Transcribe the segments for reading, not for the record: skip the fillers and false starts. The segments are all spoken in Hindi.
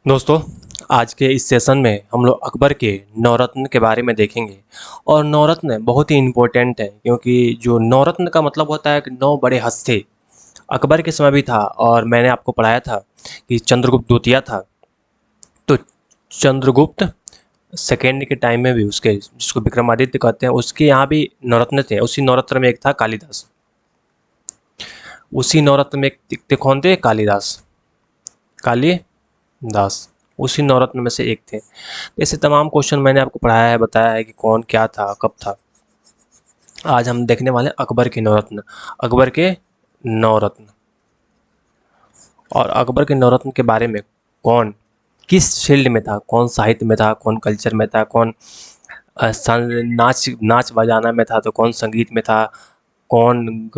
दोस्तों, आज के इस सेशन में हम लोग अकबर के नवरत्न के बारे में देखेंगे। और नवरत्न बहुत ही इम्पोर्टेंट है, क्योंकि जो नवरत्न का मतलब होता है कि 9 बड़े हस्ती। अकबर के समय भी था, और मैंने आपको पढ़ाया था कि चंद्रगुप्त द्वितीय था। तो चंद्रगुप्त सेकेंड के टाइम में भी उसके, जिसको विक्रमादित्य कहते हैं, उसके यहाँ भी नवरत्न थे। उसी नवरत्न में एक था कालिदास। उसी नवरत्न में एक थे, कौन थे? कालिदास। कालिदास उसी नवरत्न में से एक थे। ऐसे तमाम क्वेश्चन मैंने आपको पढ़ाया है, बताया है कि कौन क्या था, कब था। आज हम देखने वाले हैं अकबर के नवरत्न। अकबर के नवरत्न। और अकबर के नवरत्न के बारे में, कौन किस फील्ड में था, कौन साहित्य में था, कौन कल्चर में था, कौन नाच नाच बजाना में था, तो कौन संगीत में था, कौन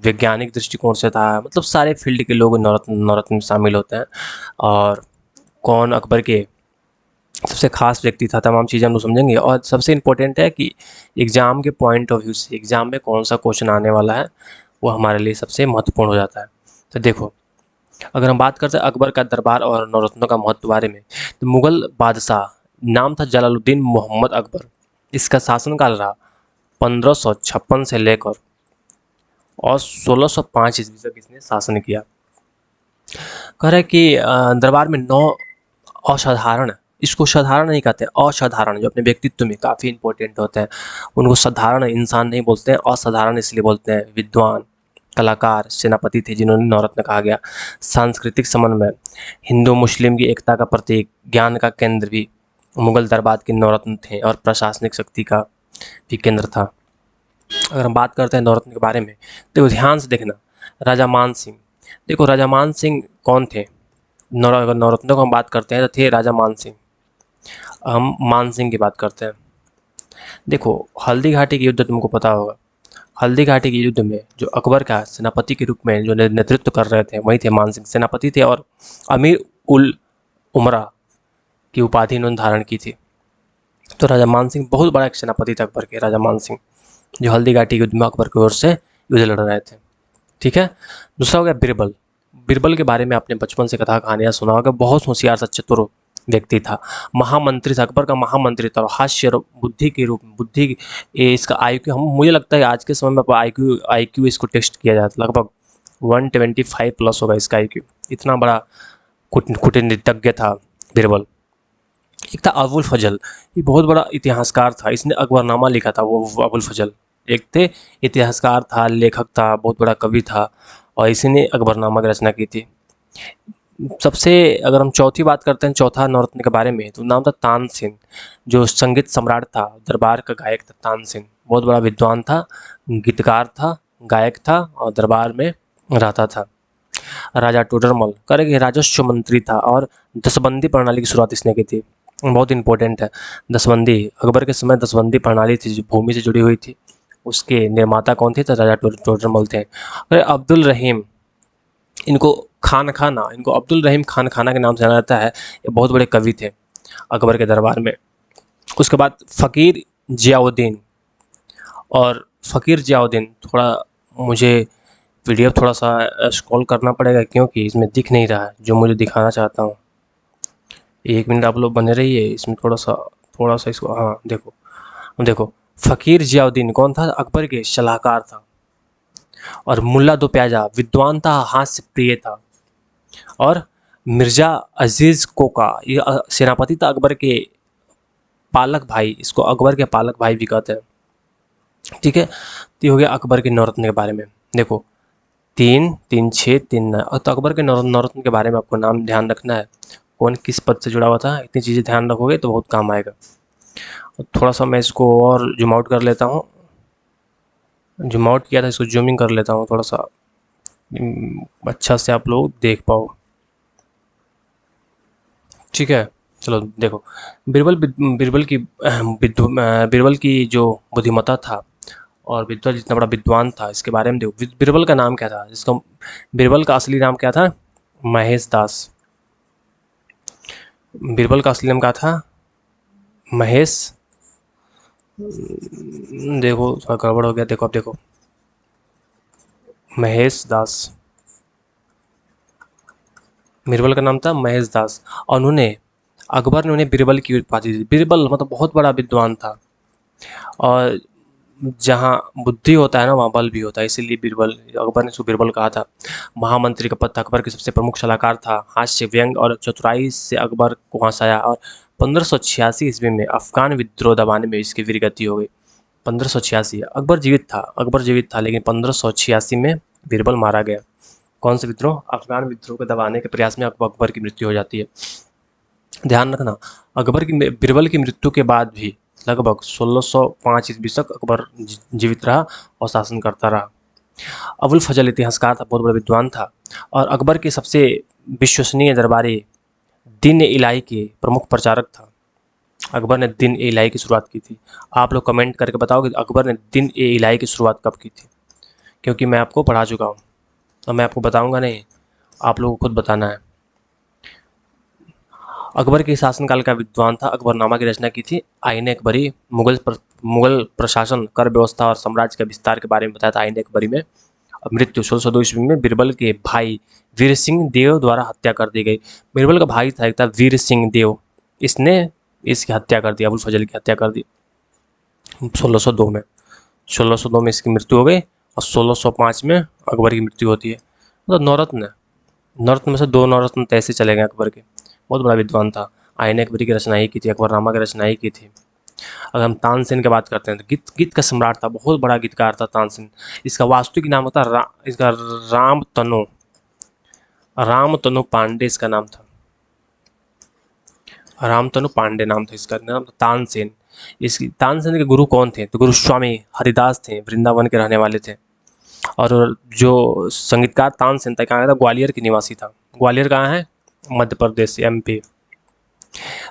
वैज्ञानिक दृष्टिकोण से था। मतलब सारे फील्ड के लोग नवरत्न नवरत्न में शामिल होते हैं। और कौन अकबर के सबसे खास व्यक्ति था, तमाम चीज़ें हम लोग समझेंगे। और सबसे इम्पोर्टेंट है कि एग्ज़ाम के पॉइंट ऑफ व्यू से एग्ज़ाम में कौन सा क्वेश्चन आने वाला है, वो हमारे लिए सबसे महत्वपूर्ण हो जाता है। तो देखो, अगर हम बात करते हैं अकबर का दरबार और नवरत्नों का महत्व बारे में, तो मुगल बादशाह नाम था जलालुद्दीन मोहम्मद अकबर। इसका शासनकाल रहा 1556 से लेकर और 1605 ईस्वी तक इसने शासन किया। कह रहे कि दरबार में 9 असाधारण, इसको साधारण नहीं कहते, असाधारण, जो अपने व्यक्तित्व में काफ़ी इंपॉर्टेंट होते हैं, उनको साधारण इंसान नहीं बोलते हैं, असाधारण इसलिए बोलते हैं। विद्वान, कलाकार, सेनापति थे जिन्होंने नवरत्न कहा गया। सांस्कृतिक समन्वय, हिंदू मुस्लिम की एकता का प्रतीक, ज्ञान का केंद्र भी मुगल दरबार के नवरत्न थे, और प्रशासनिक शक्ति का भी केंद्र था। अगर हम बात करते हैं नवरत्न के बारे में, तो ध्यान से देखना। राजा मान सिंह, देखो राजा मान सिंह कौन थे? अगर नवरत्नों की हम बात करते हैं तो थे राजा मान सिंह। हम मान सिंह की बात करते हैं। देखो, हल्दी घाटी के युद्ध तुमको पता होगा। हल्दी घाटी के युद्ध में जो अकबर का सेनापति के रूप में जो नेतृत्व कर रहे थे, वही थे मान सिंह, सेनापति थे। और अमीर उल उमरा की उपाधि इन्होंने धारण की थी। तो राजा मान सिंह बहुत बड़ा एक सेनापति थे अकबर के, राजा मान सिंह, जो हल्दी घाटी के युद्ध में अकबर की ओर से युद्ध लड़ रहे थे। ठीक है। दूसरा हो गया बिरबल। बिरबल के बारे में आपने बचपन से कथा कहानियाँ सुना होगा। बहुत होशियार सा चतुर व्यक्ति था, महामंत्री था, अकबर का महामंत्री था। और हास्य और बुद्धि के रूप में, बुद्धि इसका आईक्यू, हम मुझे लगता है आज के समय में आईक्यू आईक्यू इसको टेस्ट किया जाता है, लगभग 125 प्लस होगा इसका आईक्यू। इतना बड़ा कूटनीतिज्ञ था बिरबल। एक था अबुल फजल, ये बहुत बड़ा इतिहासकार था, इसने अकबरनामा लिखा था। वो अबुल फजल एक थे, इतिहासकार था, लेखक था, बहुत बड़ा कवि था, और इसी ने अकबरनामा की रचना की थी। सबसे, अगर हम चौथी बात करते हैं, चौथा नवरत्न के बारे में, तो नाम था तानसेन, जो संगीत सम्राट था, दरबार का गायक था। तानसेन बहुत बड़ा विद्वान था, गीतकार था, गायक था, और दरबार में रहता था। राजा टोडरमल, करेंगे राजस्व मंत्री था, और दसबंदी प्रणाली की शुरुआत इसने की थी। बहुत इंपॉर्टेंट है दसबंदी। अकबर के समय दसबंदी प्रणाली थी जो भूमि से जुड़ी हुई थी, उसके निर्माता कौन थे? तो राजा टोडरमल थे। अरे अब्दुल रहीम, इनको खान खाना, इनको अब्दुल रहीम खान खाना के नाम से जाना जाता है। ये बहुत बड़े कवि थे अकबर के दरबार में। उसके बाद फ़कीर जियाउद्दीन। और फ़कीर जियाउद्दीन, थोड़ा मुझे पीडीएफ थोड़ा सा स्क्रॉल करना पड़ेगा, क्योंकि इसमें दिख नहीं रहा है जो मुझे दिखाना चाहता हूँ। 1 मिनट आप लोग बने रहिए, इसमें थोड़ा सा इसको, हाँ देखो, देखो फ़कीर जियाउद्दीन कौन था? अकबर के सलाहकार था। और मुल्ला दो प्याजा विद्वान था, हास्य प्रिय था। और मिर्जा अजीज कोका, ये सेनापति था अकबर के पालक भाई, इसको अकबर के पालक भाई भी कहते हैं। ठीक है। तो ये हो गया अकबर के नवरत्न के बारे में। देखो, 3 3 6 3 9, तो अकबर के नवरत्न के बारे में आपको नाम ध्यान रखना है, कौन किस पद से जुड़ा हुआ था। इतनी चीज़ें ध्यान रखोगे तो बहुत काम आएगा। थोड़ा सा मैं इसको और जूम आउट कर लेता हूँ। जूम आउट किया था, इसको जूमिंग कर लेता हूँ थोड़ा सा, अच्छा से आप लोग देख पाओ। ठीक है। चलो देखो, बिरबल की जो बुद्धिमत्ता था, और बिरबल जितना बड़ा विद्वान था, इसके बारे में देखो। बिरबल का नाम क्या था? जिसका बिरबल का असली नाम क्या था? महेश दास। बिरबल का असली नाम क्या था? महेश, देखो थोड़ा गड़बड़ हो गया, देखो अब देखो, महेश दास। बीरबल का नाम था महेश दास। और अकबर ने उन्हें बीरबल की उपाधि दी। बीरबल मतलब बहुत बड़ा विद्वान था, और जहाँ बुद्धि होता है ना वहाँ बल भी होता है, इसीलिए बीरबल, अकबर ने उसको बीरबल कहा था। महामंत्री का पद था, अकबर के सबसे प्रमुख सलाहकार था। हास्य, व्यंग और चतुराई से अकबर को हंसाया, और 1586 ईस्वी में अफगान विद्रोह दबाने में इसकी वीरगति हो गई। 1586, अकबर जीवित था लेकिन 1586 में बीरबल मारा गया। कौन सा विद्रोह? अफगान विद्रोह को दबाने के प्रयास में अकबर की मृत्यु हो जाती है। ध्यान रखना, बीरबल की मृत्यु के बाद भी लगभग 1605 ईस्वी तक अकबर जीवित रहा और शासन करता रहा। अबुल फजल इतिहासकार था, बहुत बड़ा विद्वान था, और अकबर के सबसे विश्वसनीय दरबारी दीन ए इलाही के प्रमुख प्रचारक था। अकबर ने दीन ए इलाही की शुरुआत की थी। आप लोग कमेंट करके बताओ कि अकबर ने दीन ए इलाही की शुरुआत कब की थी, क्योंकि मैं आपको पढ़ा चुका हूँ, तो मैं आपको बताऊँगा नहीं, आप लोगों को खुद बताना है। अकबर के शासनकाल का विद्वान था। अकबरनामा की रचना की थी। आईन अकबरी मुगल प्रशासन, कर व्यवस्था और साम्राज्य के विस्तार के बारे में बताया था आईन अकबरी में। मृत्यु 1602 ईस्वी में बीरबल के भाई वीर सिंह देव द्वारा हत्या कर दी गई। बीरबल का भाई था, एक था वीर सिंह देव, इसने इसकी हत्या कर दी, अबुल फजल की हत्या कर दी 1602 में। 1602 में इसकी मृत्यु हो गई और 1605 में अकबर की मृत्यु होती है। मतलब नौरत्न में से 2 नौरत्न तो ऐसे चले गए अकबर के। बहुत बड़ा विद्वान था। आईन अकबरी की रचना ही की थी, अकबरनामा की रचना ही की थी। अगर हम तानसेन की बात करते हैं तो गीत का सम्राट था, बहुत बड़ा गीतकार था तानसेन। इसका वास्तविक नाम होता इसका रामतनु पांडे इसका नाम था। रामतनु पांडे नाम था इसका, नाम था तानसेन। इसकी तानसेन के गुरु कौन थे? तो गुरु स्वामी हरिदास थे, वृंदावन के रहने वाले थे। और जो संगीतकार तानसेन था, कहाँ का था? ग्वालियर की निवासी था। ग्वालियर कहाँ है? मध्य प्रदेश, MP।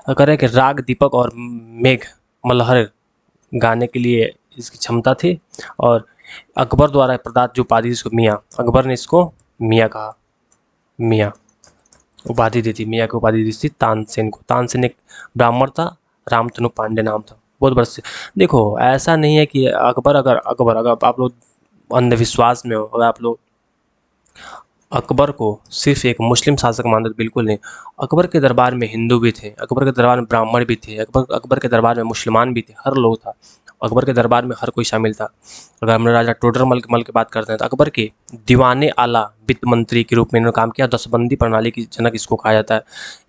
कह रहे हैं कि राग दीपक और मेघ मल्हार गाने के लिए इसकी क्षमता थी। और अकबर द्वारा प्रदत्त जो उपाधि इसको मियाँ, अकबर ने इसको मियाँ कहा, मियाँ उपाधि दी थी, मियाँ की उपाधि दी थी तानसेन को। तानसेन एक ब्राह्मण था, रामतनु पांडे नाम था। बहुत बड़ा देखो, ऐसा नहीं है कि अकबर अगर आप लोग अंधविश्वास में हो, अगर आप लोग अकबर को सिर्फ एक मुस्लिम शासक मानते, बिल्कुल नहीं। अकबर के दरबार में हिंदू भी थे, अकबर के दरबार में ब्राह्मण भी थे, अकबर के दरबार में मुसलमान भी थे, हर लोग था। अकबर के दरबार में हर कोई शामिल था। अगर हम राजा टोडरमल की बात करते हैं तो अकबर के दीवाने आला वित्त मंत्री के रूप में इन्होंने काम किया। दसबंदी प्रणाली की जनक इसको कहा जाता है।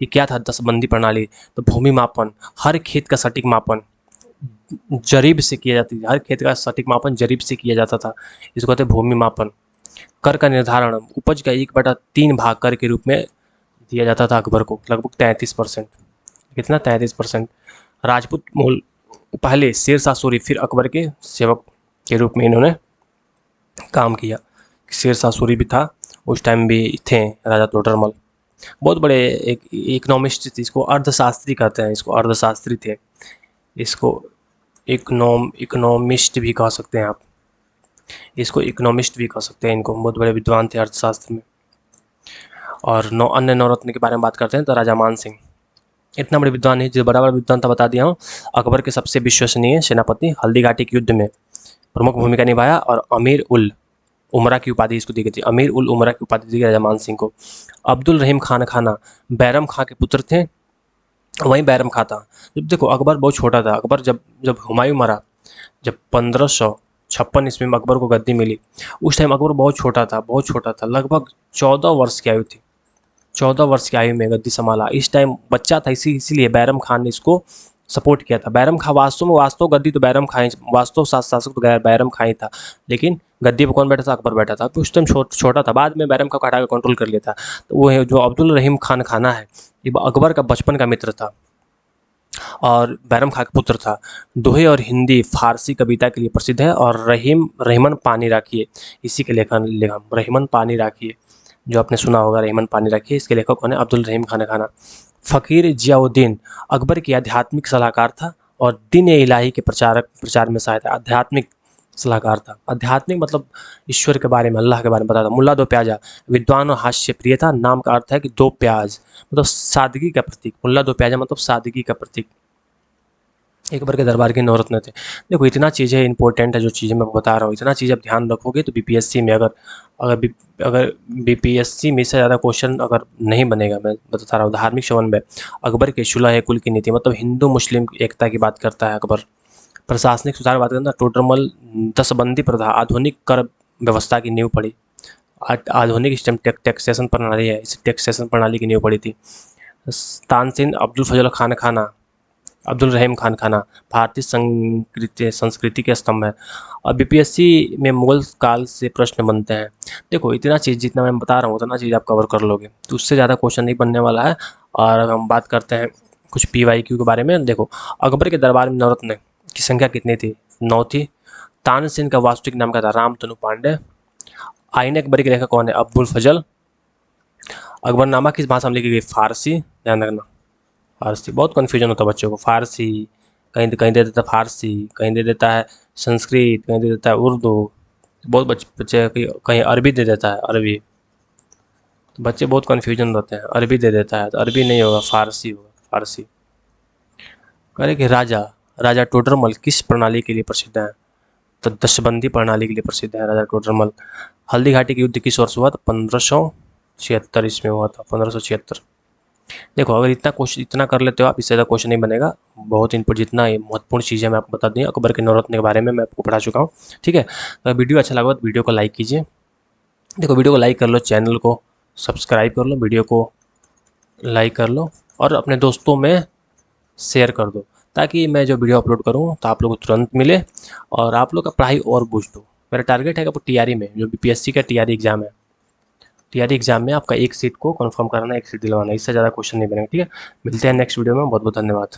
ये क्या था दसबंदी प्रणाली? तो भूमि मापन, हर खेत का सटीक मापन जरीब से किया जाती थी, हर खेत का सटीक मापन जरीब से किया जाता था, इसको कहते हैं भूमि मापन। कर का निर्धारण उपज का 1/3 भाग कर के रूप में दिया जाता था अकबर को, लगभग 33%। कितना? 33%। राजपूत मूल पहले शेरशाह सूरी, फिर अकबर के सेवक के रूप में इन्होंने काम किया। शेरशाह सूरी भी था, उस टाइम भी थे राजा तोडरमल। बहुत बड़े एक इकोनॉमिस्ट थे, इसको अर्थशास्त्री कहते हैं, इसको अर्थशास्त्री थे, इसको इकोनॉमिस्ट भी कह सकते हैं आप, इसको इकोनॉमिस्ट भी कह सकते हैं इनको। बहुत बड़े विद्वान थे अर्थशास्त्र में। और अन्य नवरत्न के बारे में बात करते हैं तो राजा मान सिंह इतना बड़े विद्वान है, जो बड़ा विद्वान था बता दिया हूँ। अकबर के सबसे विश्वसनीय सेनापति, हल्दी घाटी के युद्ध में प्रमुख भूमिका निभाया, और अमीर उल उमरा की उपाधि इसको दी गई थी। अमीर उल उमरा की उपाधि दी गई राजा मान सिंह को। अब्दुल रहीम खान खाना बैरम खां के पुत्र थे, वहीं बैरम खां था। जब देखो अकबर बहुत छोटा था, अकबर जब हुमायूं मरा, जब 1556 ईस्वी में अकबर को गद्दी मिली, उस टाइम अकबर बहुत छोटा था, लगभग 14 वर्ष की आयु थी। 14 वर्ष की आयु में गद्दी संभाला। इस टाइम बच्चा था, इसीलिए बैरम खान ने इसको सपोर्ट किया था। बैरम खां वास्तव गद्दी तो बैरम खां, वास्तव शासक तो बैरम खां ही था, लेकिन गद्दी पर कौन बैठा था? अकबर बैठा था। तो उस टाइम छोटा था, बाद में बैरम खां को हटा कर कंट्रोल कर लिया था। तो वो है जो अब्दुल रहीम खान खाना है, ये अकबर का बचपन का मित्र था और बैरम खां का पुत्र था। दोहे और हिंदी फारसी कविता के लिए प्रसिद्ध है। और रहीमन पानी राखिए, इसी के लेखन रहीमन पानी राखिए, जो आपने सुना होगा, रहीमन पानी राखिए, इसके लेखक कौन है? अब्दुल रहीम खान खाना। फ़कीर जियाउद्दीन अकबर की आध्यात्मिक सलाहकार था और दीन ए इलाही के प्रचार में सहायता। आध्यात्मिक सलाहकार था, आध्यात्मिक मतलब ईश्वर के बारे में, अल्लाह के बारे में बताता। मुल्ला दो प्याजा विद्वान और हास्य प्रिय था। नाम का अर्थ है कि दो प्याज, मतलब सादगी का प्रतीक। मुल्ला दो प्याजा मतलब सादगी का प्रतीक। अकबर के दरबार के 9 रत्न थे। देखो इतना चीज़ें इंपॉर्टेंट है, जो चीज़ें मैं आपको बता रहा हूँ, इतना चीज़ आप ध्यान रखोगे तो बीपीएससी में अगर बी अगर बीपीएससी में से ज़्यादा क्वेश्चन अगर नहीं बनेगा, मैं बता रहा हूँ। धार्मिक संबंध में अकबर के सुलह कुल की नीति, मतलब हिंदू मुस्लिम एकता की बात करता है अकबर। प्रशासनिक सुधार बात करना, टोडरमल दसबंदी प्रथा, आधुनिक कर व्यवस्था की नींव पड़ी। आधुनिक सिस्टम टैक्सेशन प्रणाली है, इस टैक्सेशन प्रणाली की नींव पड़ी थी। तानसेन अब्दुल फजल खान खाना, अब्दुल रहीम खान खाना भारतीय संस्कृति के स्तंभ है। और बीपीएससी में मुगल काल से प्रश्न बनते हैं। देखो इतना चीज़ जितना मैं बता रहा हूँ उतना चीज़ आप कवर कर लोगे, तो उससे ज़्यादा क्वेश्चन नहीं बनने वाला है। और अब हम बात करते हैं कुछ पीवाईक्यू के बारे में। देखो अकबर के दरबार में नवरत्न की संख्या कितनी थी? 9 थी। तानसेन का वास्तविक नाम क्या था? रामतनु पांडे। आईने अकबर के लेखक कौन है? अब्दुल फजल। अकबरनामा किस भाषा में लिखी गई? फारसी, ध्यान रखना, फारसी। बहुत कन्फ्यूजन होता है बच्चों को, फारसी कहीं कहीं दे देता है, फारसी कहीं दे देता है, संस्कृत कहीं दे देता है, उर्दू। बहुत बच्चे कहीं अरबी दे देता है, अरबी। तो बच्चे बहुत कन्फ्यूजन रहते हैं, अरबी दे देता है तो अरबी नहीं होगा, फारसी होगा, फारसी। कह रहे कि राजा राजा टोडरमल किस प्रणाली के लिए प्रसिद्ध है? तो दशबंदी प्रणाली के लिए प्रसिद्ध है राजा टोडरमल। हल्दी घाटी के युद्ध किस वर्ष हुआ था? 1576 इसमें हुआ था, 1576। देखो अगर इतना क्वेश्चन इतना कर लेते हो आप, इससे ज़्यादा क्वेश्चन नहीं बनेगा। बहुत इनपुट, जितना महत्वपूर्ण चीज़ें मैं आपको बता दी, अकबर के नवरत्न के बारे में मैं आपको पढ़ा चुका हूँ। ठीक है, तो वीडियो अच्छा लगा तो वीडियो को लाइक कीजिए। देखो वीडियो को लाइक कर लो, चैनल को सब्सक्राइब कर लो, वीडियो को लाइक कर लो और अपने दोस्तों में शेयर कर दो, ताकि मैं जो वीडियो अपलोड करूँ तो आप लोग को तुरंत मिले और आप लोग का पढ़ाई और बूस्ट हो। मेरा टारगेट है कि आपको टीआरई में, जो बीपीएससी का टीआरई एग्जाम है, टीआरई एग्जाम में आपका एक सीट को कंफर्म कराना, एक सीट दिलवाना, इससे ज़्यादा क्वेश्चन नहीं बनेगा। ठीक है, मिलते हैं नेक्स्ट वीडियो में। बहुत बहुत धन्यवाद।